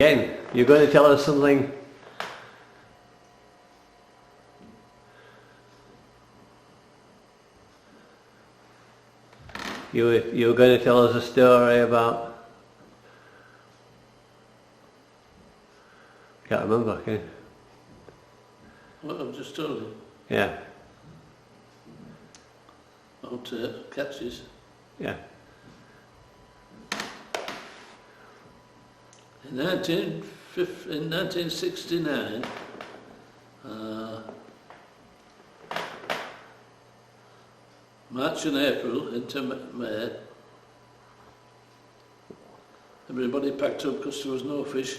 Again, you're going to tell us something. You were going to tell us a story about... Can't remember, can you? What I've just told you. Yeah. About catches. Yeah. In 1969, March and April into May, everybody packed up because there was no fish,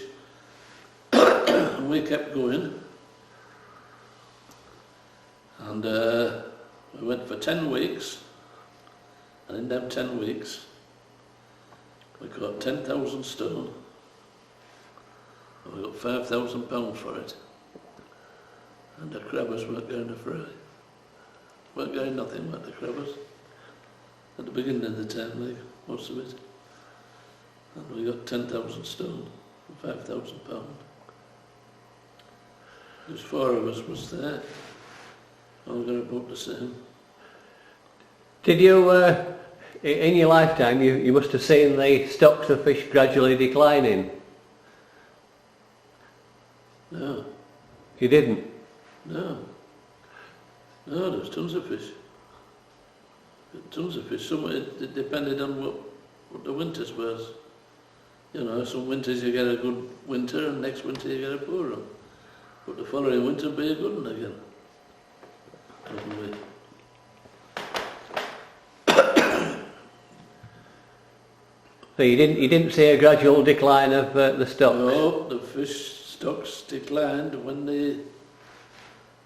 and we kept going, and we went for 10 weeks, and in them 10 weeks we caught 10,000 stone. And we got £5,000 for it, and the crabbers weren't going to fry. Weren't going nothing, weren't the crabbers. At the beginning of the time, like most of it. And we got 10,000 stone for £5,000. There's 4 of us was there, all got about the same. Did you, in your lifetime, you must have seen the stocks of fish gradually declining? No. You didn't? No. No, there was tons of fish. Tons of fish. Some it depended on what the winters was. You know, some winters you get a good winter and next winter you get a poor one. But the following winter will be a good one again. Probably. So you didn't see a gradual decline of the stocks? No, the fish stocks declined when the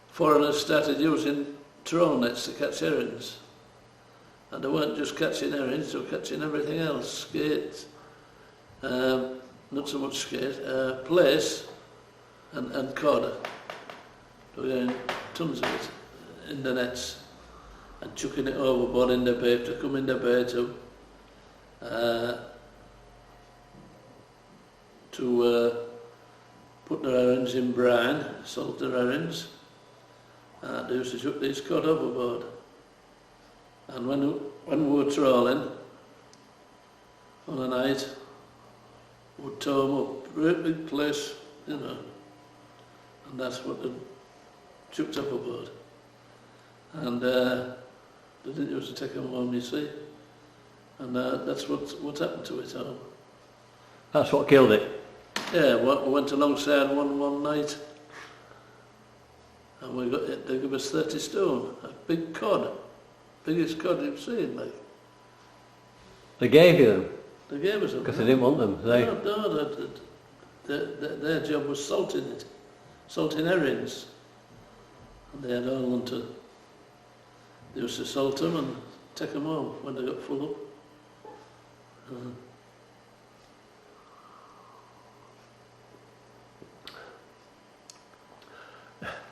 foreigners started using trawl nets to catch herrings. And they weren't just catching herrings, they were catching everything else, skate, not so much skate, plaice and cod. They were getting tons of it in the nets and chucking it overboard in the bay to come in the bay to put their herrings in brine, salt their herrings. They used to chuck these cod overboard. And when we were trawling on a night, we'd tow them up, great big place, you know, and that's what they chucked overboard. And they didn't used to take them home, you see, and that's what happened to it all. That's what killed it? Yeah, we went alongside one night, and we got it. They gave us 30 stone, a big cod, biggest cod you've seen, like. They gave you them? They gave us them. Because they didn't want them, No, their job was salting it, salting herrings, and they had all on to. They used to salt them and take them home when they got full up.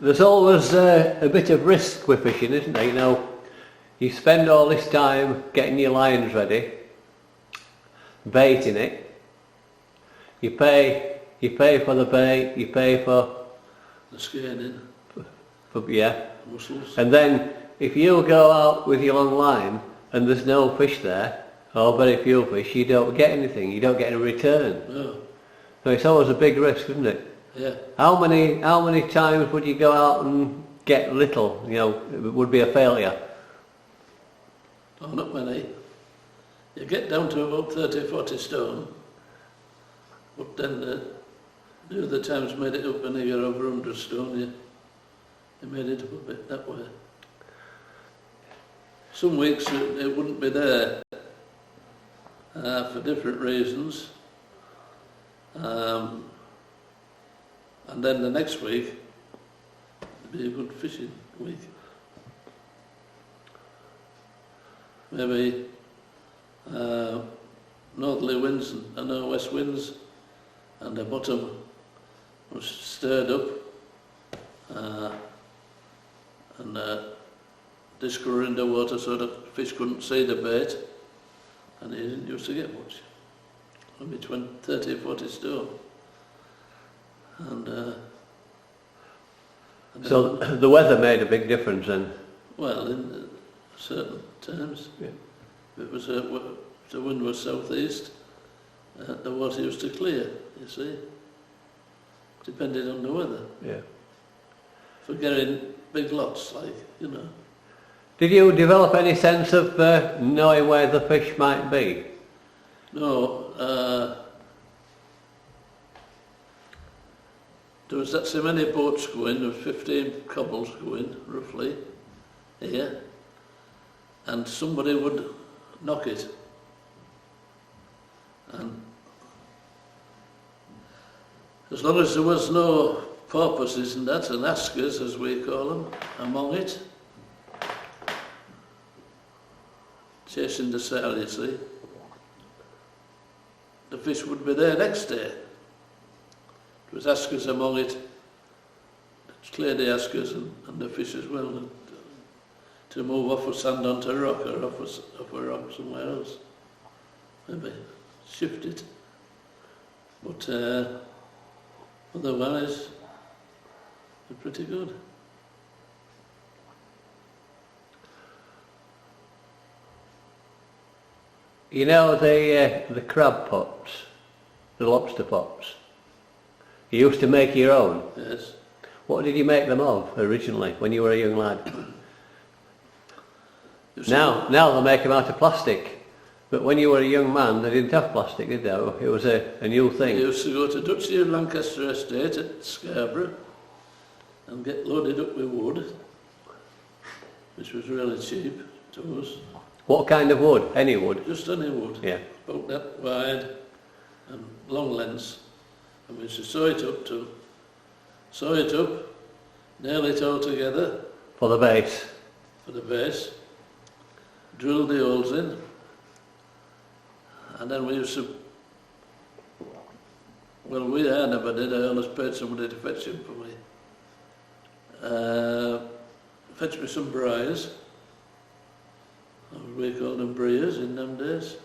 There's always a bit of risk with fishing, isn't there? You know, you spend all this time getting your lines ready, baiting it, you pay for the bait, you pay for the scaling, yeah, mussels. And then if you go out with your long line and there's no fish there, or very few fish, you don't get anything, you don't get any return. No. So it's always a big risk, isn't it? Yeah. How many times would you go out and get little? You know, it would be a failure. Oh, not many. You get down to about 30, 40 stone, but then the other times made it up when you got over 100 stone, you made it up a bit that way. Some weeks it wouldn't be there for different reasons. And then the next week, it'd be a good fishing week. Maybe northerly winds and northwest winds, and the bottom was stirred up, and disc were in the water so the fish couldn't see the bait, and he didn't used to get much. Maybe 20, 30, 40 stone. and So the weather made a big difference then? well, in certain times, Yeah. if it was if the wind was southeast, the water used to clear, you see, depending on the weather, Yeah. for getting big lots, like, you know. Did you develop any sense of knowing where the fish might be? No, there was that so many boats going, there was 15 couples going, roughly, here, and somebody would knock it. And as long as there was no porpoises and that, and askers as we call them, among it, chasing the sail, you see, the fish would be there next day. There was askers among it, clear the askers and the fish as well, and to move off of sand onto rock or off a rock somewhere else. Maybe shift it. But otherwise, they're pretty good. You know the crab pots, the lobster pots? You used to make your own. Yes. What did you make them of originally when you were a young lad? You see, Now they make them out of plastic. But when you were a young man, they didn't have plastic, did they? It was a new we thing. used to go to Dutchy Lancaster Estate at Scarborough and get loaded up with wood, which was really cheap to us. What kind of wood? Any wood? Just any wood. Yeah. About that wide and long lengths. And we used to saw it up, nail it all together For the base. for the base, drill the holes in, and then we used to, well, I never did, I always paid somebody to fetch him for me. Fetch me some briars, we called them briars in them days.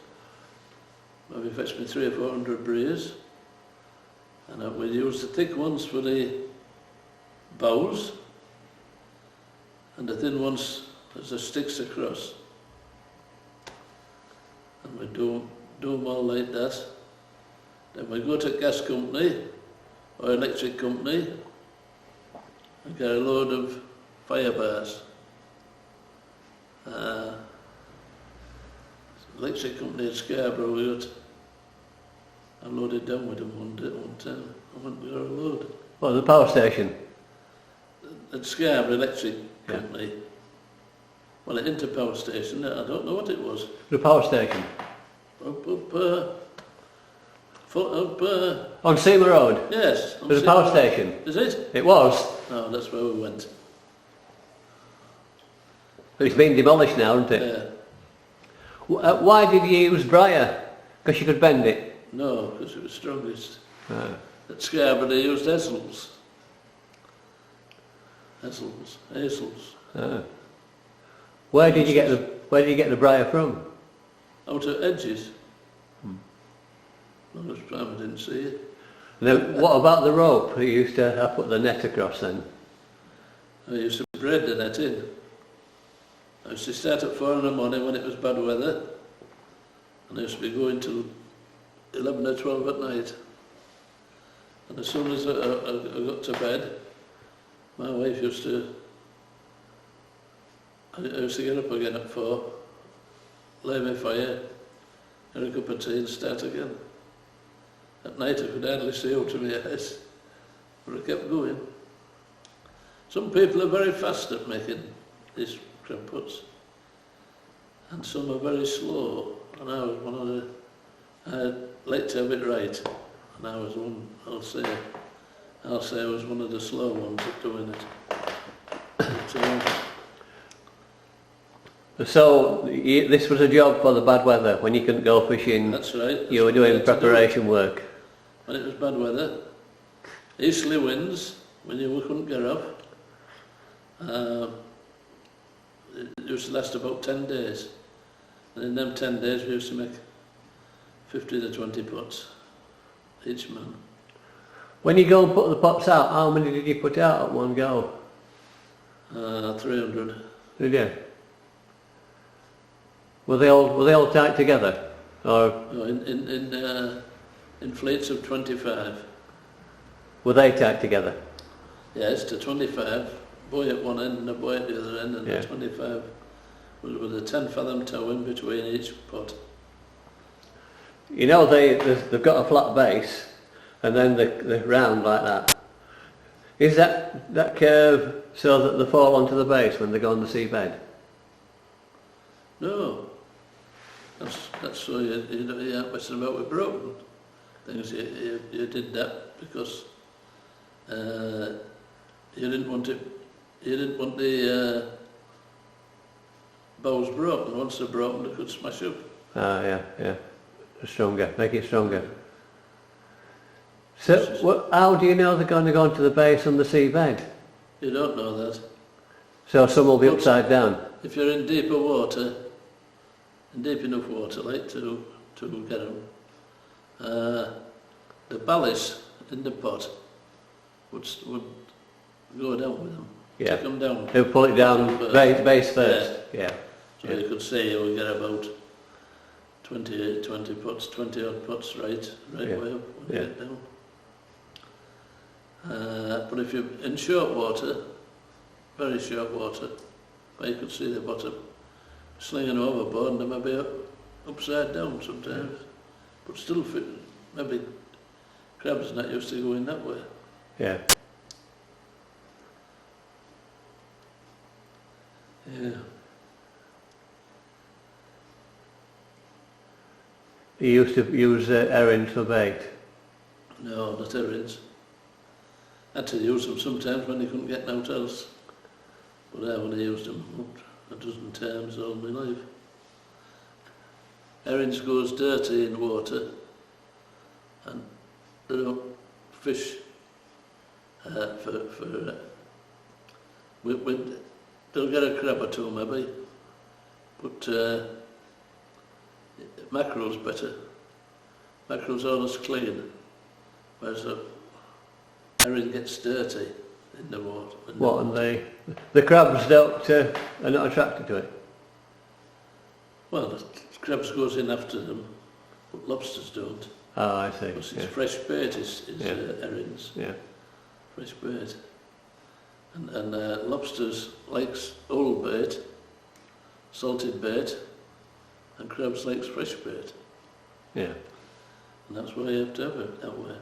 Maybe fetch me 300 or 400 briars. And we'd use the thick ones for the bows, and the thin ones as the sticks across. And we'd do them all like that. Then we'd go to a gas company or electric company and get a load of fire bars. Electric company at Scarborough, we got I loaded down with them one time. I went with a load. Well, the power station. At Scarborough Electric Company. Well, at Interpower Station, I don't know what it was. The power station. Up, On Seamer Road. yes. There's a power station. Is it? It was. No, that's where we went. It's been demolished now, isn't it? Yeah. Why did you use briar? Because you could bend it. No, because it was strongest. Ah. At Scarborough they used Essels. Essels. Ah. Where did you get the briar from? Out of edges. Not as time I didn't see it. Then what about the rope? You used to have put the net across then. I used to braid the net in. I used to start at 4 in the morning when it was bad weather, and I used to be going till 11 or 12 at night. And as soon as I got to bed, my wife I used to get up again at 4, lay my fire, have a cup of tea and start again. At night I could hardly see out of my eyes, but I kept going. Some people are very fast at making these crab pots, and some are very slow, and I was one of the, I like to have it right, and I was one, I'll say I was one of the slow ones at doing it. But, So this was a job for the bad weather when you couldn't go fishing. that's right. That's You were what doing had to do. preparation work. When it was bad weather, easterly winds, when you couldn't get off, it used to last about 10 days. And in them 10 days we used to make 50 to 20 pots, each man. When you go and put the pots out, how many did you put out at one go? 300. Did you? Were they all tied together? Or No, in fleets of 25. were they tied together? Yes, to 25. Buoy at one end and a buoy at the other end, and Yeah. the 25 with a 10 fathom tow in between each pot. You know they've got a flat base, and then they're round like that. Is that curve so that they fall onto the base when they go on the seabed? No, that's so you aren't messing about with broken things. You did that because you didn't want it. You didn't want the bows broken. Once they're broken, they could smash up. Ah, yeah. Stronger, make it stronger. So, how do you know they're going to go onto the base on the seabed? You don't know that. So some will be upside down? If you're in deeper water, in deep enough water, like to get them, the ballast in the pot would go down with them. Yeah. Take them down. They'll pull it down base first? Yeah. So you could say you would get about 20 pots, 20 odd pots right way up when you get down. But if you're in short water, very short water, where you could see the bottom, slinging overboard and they may be upside down sometimes. But still, maybe crabs not used to going that way. Yeah. Yeah. You used to use herrings for bait? No, not herrings. Had to use them sometimes when you couldn't get no else. But I only used them a dozen times all my life. Herrings goes dirty in water and they don't fish they'll get a crab or two maybe, but mackerel's better. Mackerel's always clean, whereas a herring gets dirty in the water. What, and the crabs are not attracted to it? Well, the crabs goes in after them, but lobsters don't. Oh, I see. Because it's fresh bait is herrings. Yeah. Fresh bait. And lobsters likes old bait, salted bait, and crabs likes fresh bait. Yeah. And that's why you have to have it that way.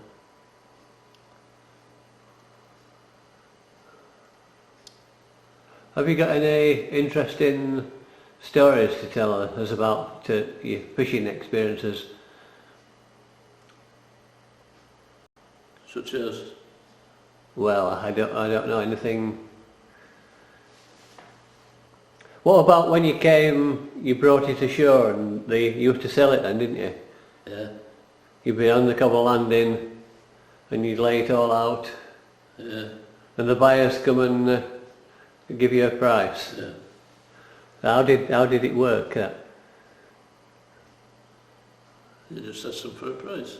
Have you got any interesting stories to tell us about your fishing experiences? Such as? Well, I don't know anything. What about when you came, you brought it ashore and you used to sell it then, didn't you? Yeah. You'd be on the cobble landing and you'd lay it all out. Yeah. And the buyers come and give you a price. Yeah. How did it work? You just ask them for a price.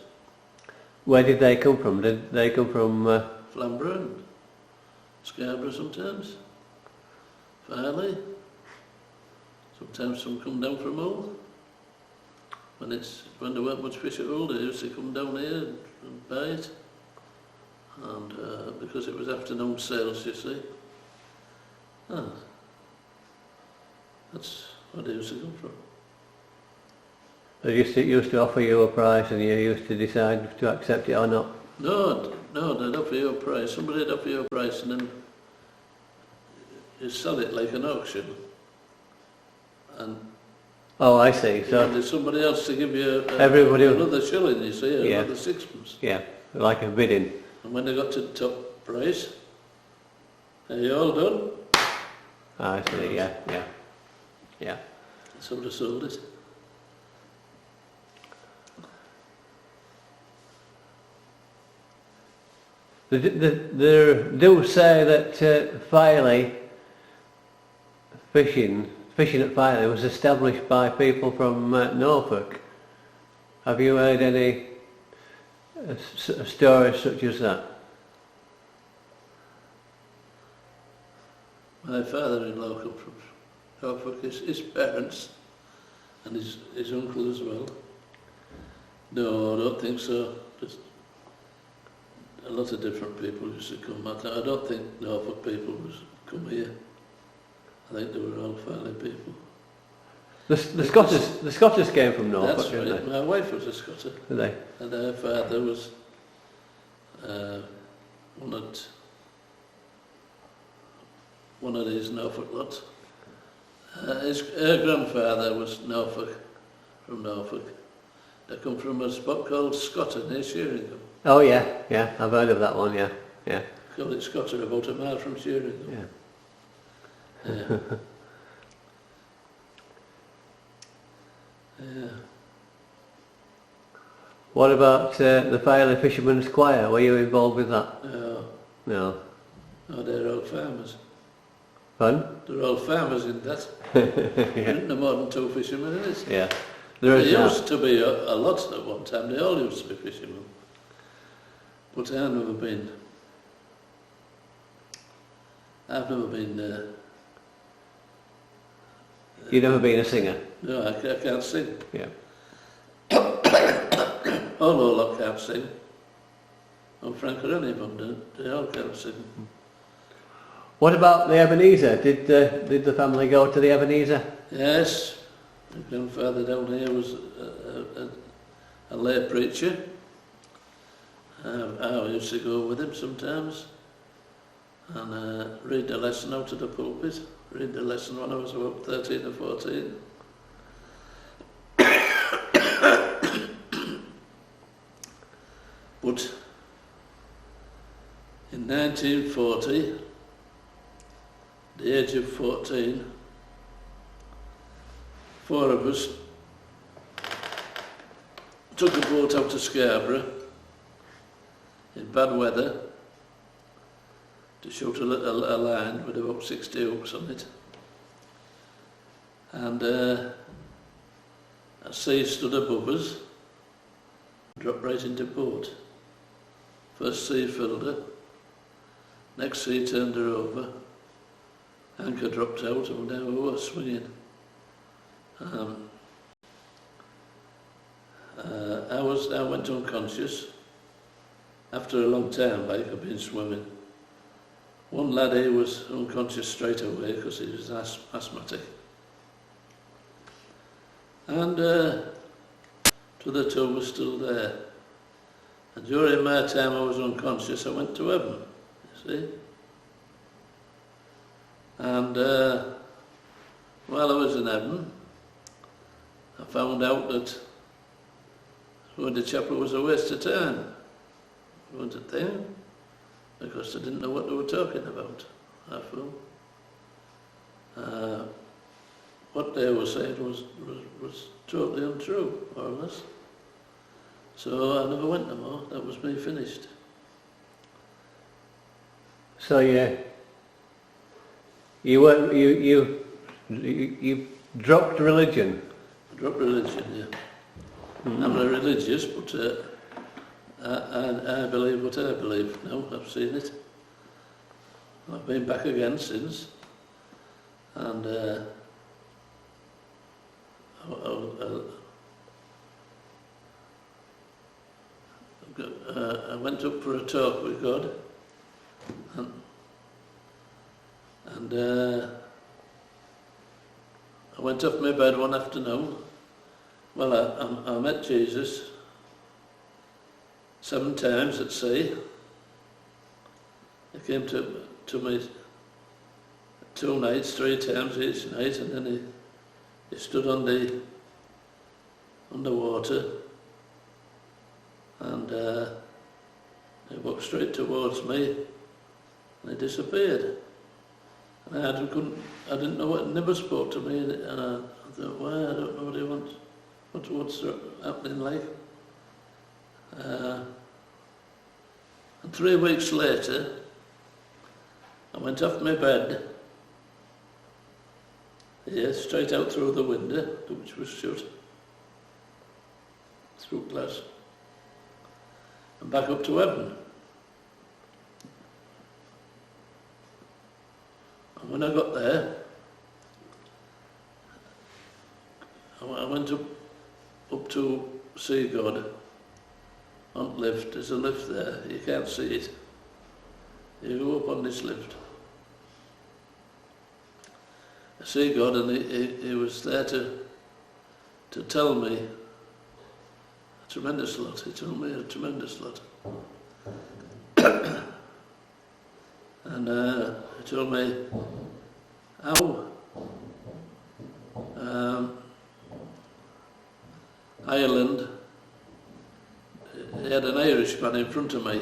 Where did they come from? Did they come from? Flamborough, Scarborough sometimes, Filey. Sometimes some come down from Hull. When there weren't much fish at Hull, they used to come down here and buy it. And because it was afternoon sales, you see. That's where they used to come from. They used to offer you a price and you used to decide to accept it or not? No, they'd offer you a price. Somebody'd offer you a price and then you sell it like an auction. And Oh, I see. So there's somebody else to give you another shilling, you see, another sixpence. Yeah, like a bidding. And when they got to the top price, are you all done? I see, yeah. So they sold it. They do say that Filey, fishing at Filey was established by people from Norfolk. Have you heard a story such as that? My father-in-law come from Norfolk, his parents, and his uncle as well. No, I don't think so. Just a lot of different people used to come. I don't think Norfolk people was come here. I think they were all Filey people. The Scotters came from Norfolk, That's didn't right. they? My wife was a Scotter, Did they? and her father was one of these Norfolk lots. Her grandfather was from Norfolk. They come from a spot called Scotter near Sheringham. Oh yeah, I've heard of that one, yeah. Called it Scotter, about a mile from Sheringham. Yeah. Yeah. Yeah. What about the Filey Fishermen's Choir? Were you involved with that? No, No. they're all farmers. Fun? They're all farmers in that. Yeah. There isn't more than 2 fishermen in it. Yeah. There is There that. used to be a lot at one time. They all used to be fishermen. But I've never been. You've never been a singer? No, I can't sing. Yeah. All I can't sing. And Frank or any of them, they all can't sing. What about the Ebenezer? Did the family go to the Ebenezer? Yes, my grandfather down here was a lay preacher. I used to go with him sometimes and read the lesson out of the pulpit. Read the lesson when I was about 13 or 14. But in 1940, the age of 14, 4 of us took a boat out to Scarborough in bad weather to shoot a line with about 60 hooks on it. And a sea stood above us, dropped right into port. First sea filled her, next sea turned her over, anchor dropped out and now we were swinging. I went unconscious after a long time, like I've been swimming. One lad, he was unconscious straight away because he was asthmatic. And two of the 2 were still there. And during my time I was unconscious, I went to heaven, you see. And while I was in heaven, I found out that going to chapel was a waste of time. It wasn't a thing, because I didn't know what they were talking about, I feel. What they were saying was totally untrue, more or less. So I never went no more. That was me finished. So you dropped religion? I dropped religion, yeah. I'm not religious, but I believe what I believe now. I've seen it. I've been back again since, and I went up for a talk with God, and I went off my bed one afternoon. Well, I met Jesus 7 times at sea. He came to me 2 nights, 3 times each night, and then he stood on the water, and he walked straight towards me, and he disappeared. And I didn't know what, never spoke to me, and I thought, why, I don't know what he wants. What's happening like? And 3 weeks later, I went off my bed, straight out through the window, which was shut, through glass. and back up to heaven. And when I got there, I went up to see God on the lift. There's a lift there, you can't see it. You go up on this lift. I see God, and he was there to tell me a tremendous lot. He told me a tremendous lot. And he told me how Ireland, he had an Irishman in front of me,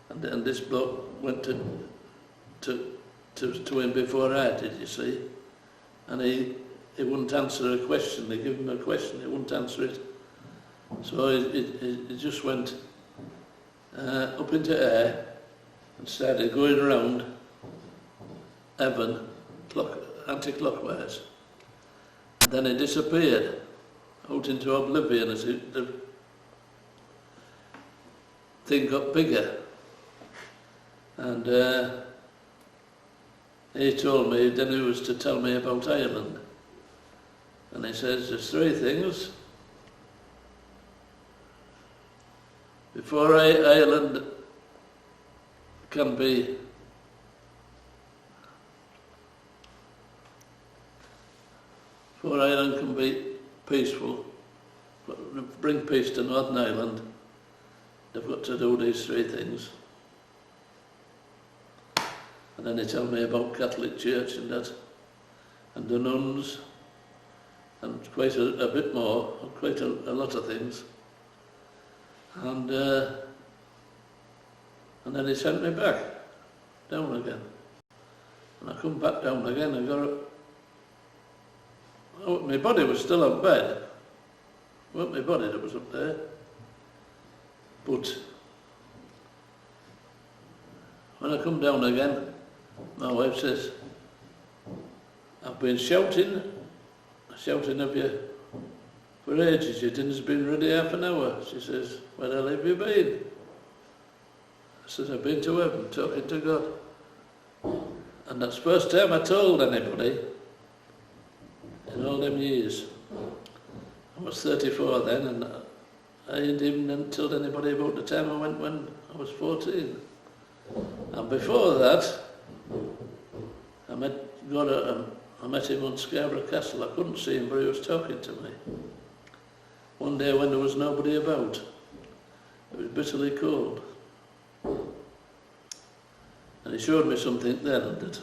and this bloke went to him before I did, you see, and he wouldn't answer a question. They gave him a question, he wouldn't answer it, so he just went up into air and started going around heaven anti-clockwise, and then he disappeared out into oblivion as the thing got bigger. And he told me, then he was to tell me about Ireland. And he says, there's three things. Before Ireland can be peaceful, bring peace to Northern Ireland, they've got to do these three things. And then he told me about Catholic Church and that, and the nuns, and quite a bit more, quite a lot of things. And then he sent me back, down again. And I come back down again and my body was still on bed. It wasn't my body that was up there. But when I come down again, my wife says, I've been shouting of you for ages. Your dinner's been ready half an hour. She says, where the hell have you been? I says, I've been to heaven talking to God. And that's the first time I told anybody in all them years. I was 34 then, and I didn't even told anybody about the time I went when I was 14. And before that, I met him on Scarborough Castle. I couldn't see him, but he was talking to me. One day when there was nobody about, it was bitterly cold. And he showed me something then that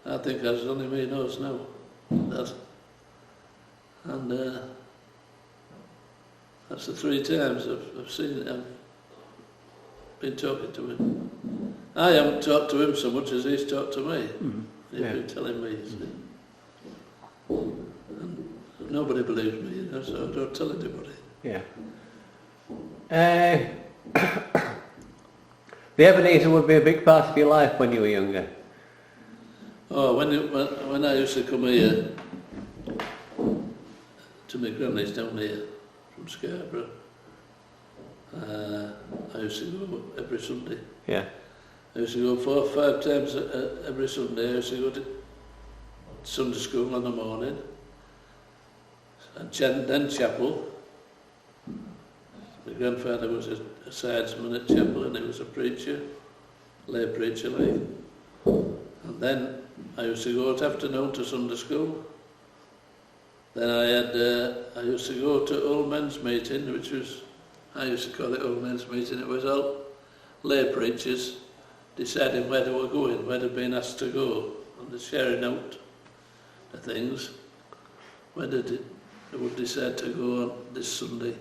I think as only me knows now. That. And that's the three times I've seen it. I've been talking to him. I haven't talked to him so much as he's talked to me. Mm-hmm. He's been telling me. And nobody believes me, you know, so I don't tell anybody. Yeah. The Ebenezer would be a big part of your life when you were younger. Oh, when I used to come here to my granny's down here from Scarborough, I used to go every Sunday. Yeah. I used to go 4 or 5 times every Sunday. I used to go to Sunday school in the morning, and then chapel. My grandfather was a sidesman at chapel, and he was a preacher, lay preacher like. And then I used to go at afternoon to Sunday school. Then I used to go to old men's meeting, which was, I used to call it old men's meeting. It was all lay preachers deciding where they were going, where they'd been asked to go, and they're sharing out the things, where they would decide to go on this Sunday.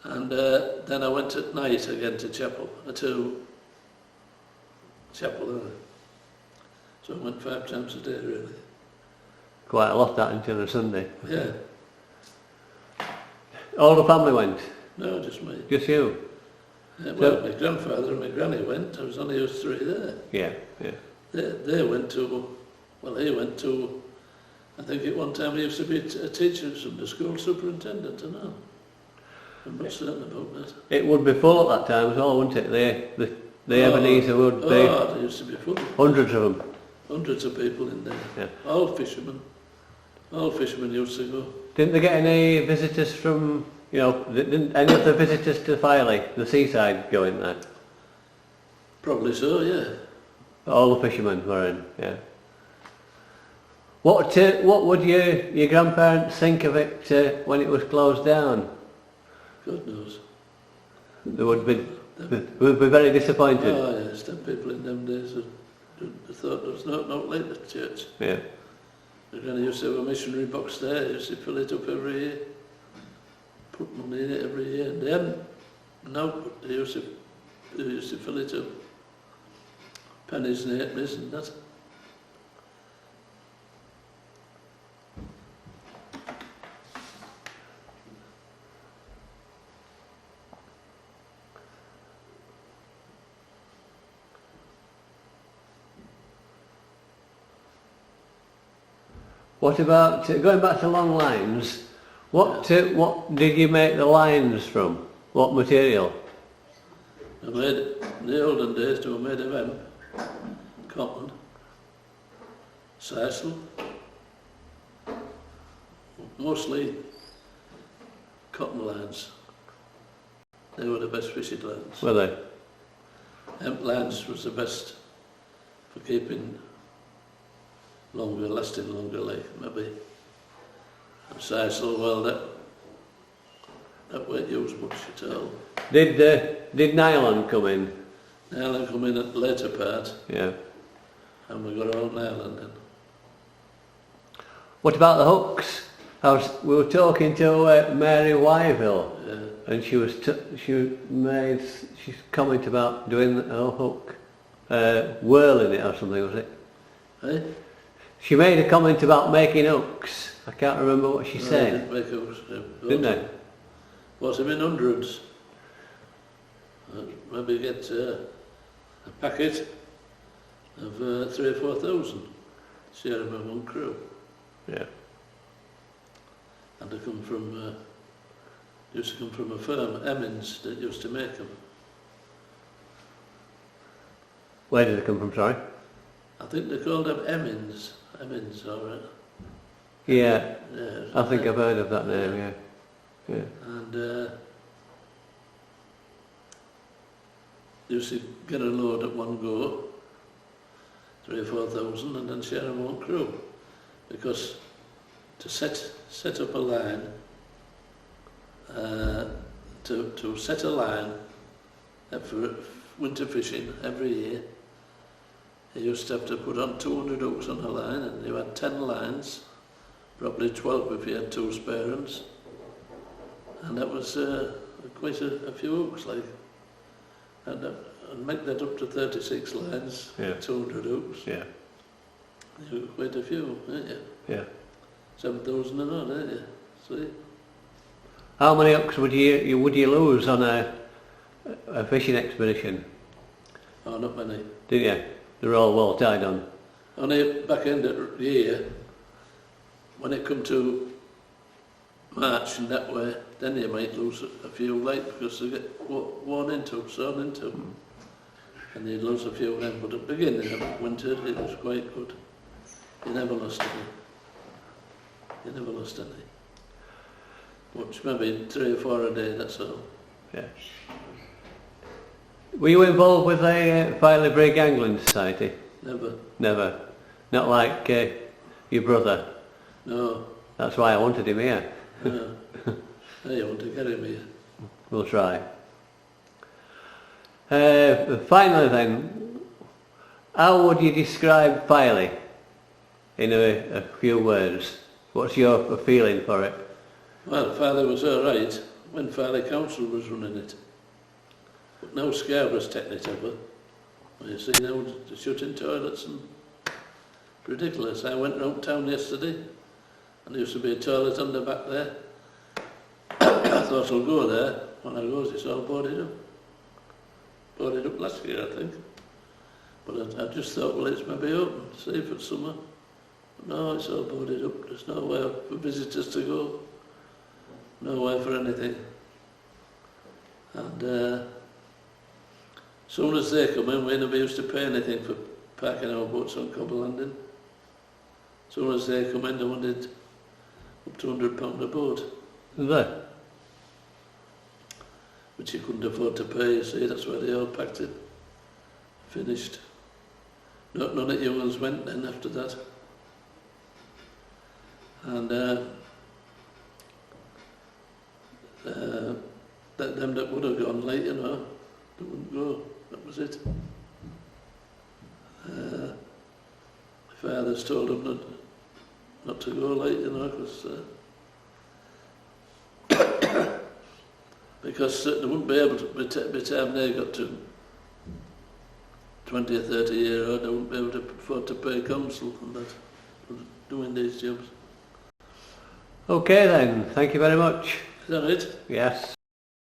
And then I went at night again to chapel. So I went 5 times a day, really. Quite a lot that into the Sunday. Yeah. All the family went? No, just me. Just you? Well, my grandfather and my granny went. There was only us 3 there. Yeah, yeah. They went to, well, he went to, I think at one time he used to be a teacher, Sunday school superintendent and all. I'm not certain about that. It would be full at that time as well, wouldn't it? The Ebenezer would be Oh, there used to be full. hundreds of them. Hundreds of people in there. Yeah. All fishermen. All fishermen used to go. Didn't they get any visitors from, didn't any of the visitors to Filey, the seaside, go in there? Probably so, yeah. All the fishermen were in, yeah. What would your grandparents think of it when it was closed down? God knows. They would be very disappointed. Oh yes, them people in them days thought there was not like the church. Yeah. The granny used to have a missionary box there, used to fill it up every year. Put money in it every year. And they hadn't, but they used to fill it up. Pennies and halfpennies and that. What about, going back to long lines, what did you make the lines from? What material? I made, in the olden days, they were made of hemp, cotton, sisal, mostly cotton lines. They were the best fishing lines. Were they? Hemp lines was the best for keeping lasting longer, like maybe. And sisal, well, that weren't used much at all. Did nylon come in? Nylon come in at the later part, Yeah. and we got our own nylon then. What about the hooks? We were talking to Mary Wyville, Yeah. and she made comment about doing a hook, whirling it or something, was it? Eh? She made a comment about making hooks. I can't remember what she No, said. they didn't make hooks. Didn't they? Bought them in hundreds. Maybe get a packet of 3,000 or 4,000. Share them in one crew. Yeah. And they come from, used to come from a firm, Emmons, that used to make them. Where did they come from, sorry? I think they called them Emmons, all right. Yeah, Yeah, I think I've heard of that name, yeah. Yeah. And used to get a load at one go, 3,000 or 4,000, and then share them one crew. Because to set up a line, to set a line for winter fishing every year, you used to have to put on 200 hooks on a line, and you had 10 lines, probably 12 if you had 2 spare ones. And that was quite a few hooks, like. And make that up to 36 lines, Yeah. 200 hooks. Yeah. You got quite a few, ain't you? Yeah. 7,000 and odd, ain't you? See? How many hooks would you lose on a fishing expedition? Oh, not many. Did you? They're all well tied on. Only back end of the year, when it come to March and that way, then you might lose a few light because they get worn into, sewn into. And you'd lose a few then, but at the beginning of winter it was quite good. You never lost any. You never lost any. Which maybe 3 or 4 a day, that's all. Yeah. Were you involved with the Filey Brig Angling Society? Never. Never. Not like your brother. No. That's why I wanted him here. No. You want to get him here. We'll try. Finally then, how would you describe Filey in a few words? What's your feeling for it? Well, Filey was all right when Filey Council was running it. But now Scarborough's taken it over. Well, you see now the shutting toilets and ridiculous. I went round town yesterday and there used to be a toilet on the back there. I thought I'll go there. When I goes, it's all boarded up. Boarded up last year, I think. But I just thought, well, it's maybe open, see for summer. But no, it's all boarded up. There's nowhere for visitors to go. Nowhere for anything. And soon as they come in, we never used to pay anything for parking our boats on Cobble Landing. Soon as they come in, they wanted up to £100 a boat, Is there? which you couldn't afford to pay, you see, that's why they all packed it. Finished. None of the young ones went then after that. And them that would have gone late, you know, they wouldn't go. That was it. Fathers told them not to go late, you know, because they wouldn't be able to, by the time they got to 20 or 30 year old, they wouldn't be able to afford to pay council and that, for doing these jobs. Okay then, thank you very much. Is that it? Yes.